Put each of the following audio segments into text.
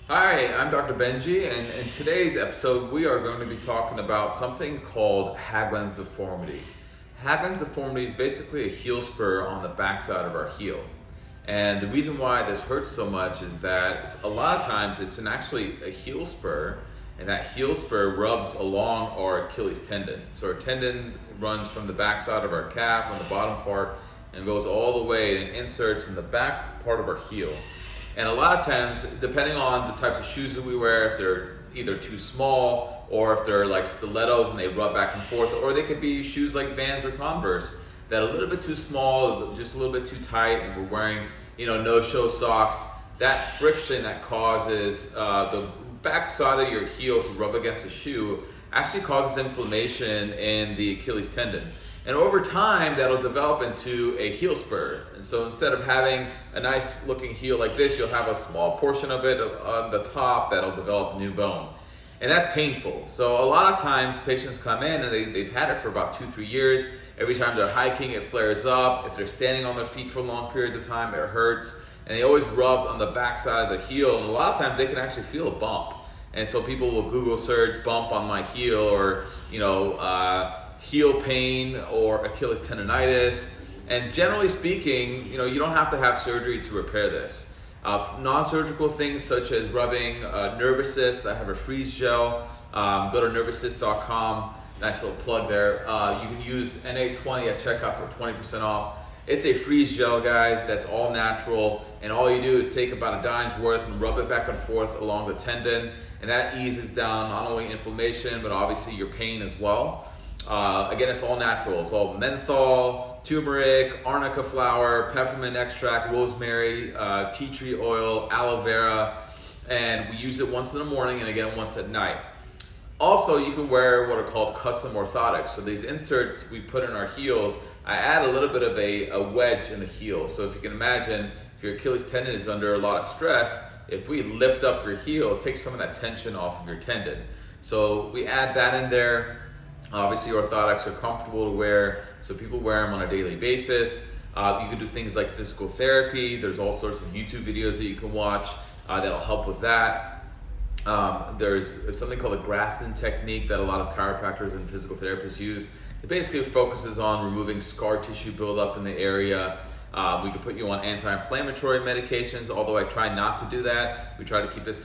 Hi, I'm Dr. Benji, and in today's episode, we are going to be talking about something called Haglund's Deformity. Haglund's Deformity is basically a heel spur on the backside of our heel. And the reason why this hurts so much is that a lot of times it's actually a heel spur, and that heel spur rubs along our Achilles tendon. So our tendon runs from the backside of our calf on the bottom part and goes all the way and inserts in the back part of our heel. And a lot of times, depending on the types of shoes that we wear, if they're either too small or if they're like stilettos and they rub back and forth, or they could be shoes like Vans or Converse that are a little bit too small, just a little bit too tight, and we're wearing, no-show socks, that friction that causes the back side of your heel to rub against the shoe actually causes inflammation in the Achilles tendon. And over time, that'll develop into a heel spur. And so instead of having a nice looking heel like this, you'll have a small portion of it on the top that'll develop new bone. And that's painful. So a lot of times patients come in and they've had it for about 2-3 years. Every time they're hiking, it flares up. If they're standing on their feet for a long period of time, it hurts. And they always rub on the back side of the heel. And a lot of times they can actually feel a bump. And so people will Google search bump on my heel, or, heel pain or Achilles tendonitis. And generally speaking, you don't have to have surgery to repair this. Non-surgical things such as rubbing nervous cysts. I have a freeze gel. Go to nervouscyst.com. Nice little plug there. You can use NA20 at checkout for 20% off. It's a freeze gel, guys, that's all natural, and all you do is take about a dime's worth and rub it back and forth along the tendon, and that eases down not only inflammation, but obviously your pain as well. Again, it's all natural. It's all menthol, turmeric, arnica flower, peppermint extract, rosemary, tea tree oil, aloe vera, and we use it once in the morning and again once at night. Also, you can wear what are called custom orthotics. So these inserts we put in our heels, I add a little bit of a wedge in the heel. So if you can imagine, if your Achilles tendon is under a lot of stress, if we lift up your heel, it takes some of that tension off of your tendon. So we add that in there. Obviously, orthotics are comfortable to wear, so people wear them on a daily basis. You can do things like physical therapy. There's all sorts of YouTube videos that you can watch that'll help with that. There's something called the Graston technique that a lot of chiropractors and physical therapists use. It basically focuses on removing scar tissue buildup in the area. We can put you on anti-inflammatory medications, although I try not to do that. We try to keep it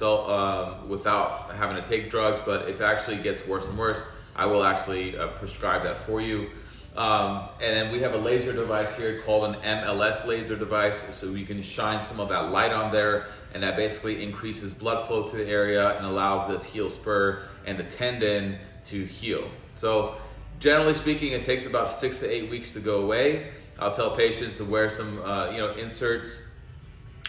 without having to take drugs, but if it actually gets worse and worse, I will actually prescribe that for you. And then we have a laser device here called an MLS laser device, so we can shine some of that light on there, and that basically increases blood flow to the area and allows this heel spur and the tendon to heal. So generally speaking, it takes about 6 to 8 weeks to go away. I'll tell patients to wear some inserts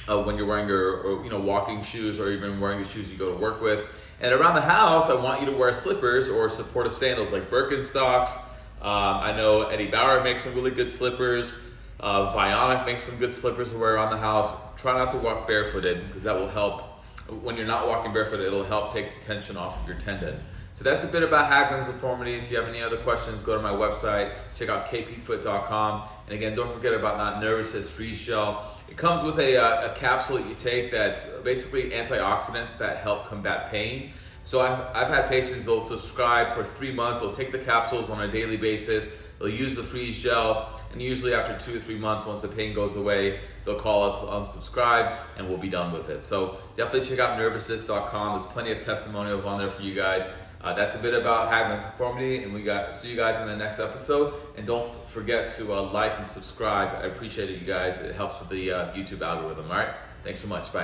when you're wearing your walking shoes, or even wearing the shoes you go to work with. And around the house, I want you to wear slippers or supportive sandals like Birkenstocks. I know Eddie Bauer makes some really good slippers. Vionic makes some good slippers to wear around the house. Try not to walk barefooted, because that will help. When you're not walking barefooted, it'll help take the tension off of your tendon. So that's a bit about Haglund's Deformity. If you have any other questions, go to my website. Check out kpfoot.com. And again, don't forget about non-nervous freeze gel. It comes with a capsule that you take that's basically antioxidants that help combat pain. So I've had patients, they'll subscribe for 3 months, they'll take the capsules on a daily basis, they'll use the freeze gel, and usually after 2 to 3 months, once the pain goes away, they'll call us, unsubscribe, and we'll be done with it. So definitely check out nervouscyst.com. There's plenty of testimonials on there for you guys. That's a bit about Haglund's Deformity, and see you guys in the next episode. And don't forget to like and subscribe. I appreciate it, you guys. It helps with the YouTube algorithm. All right, thanks so much. Bye.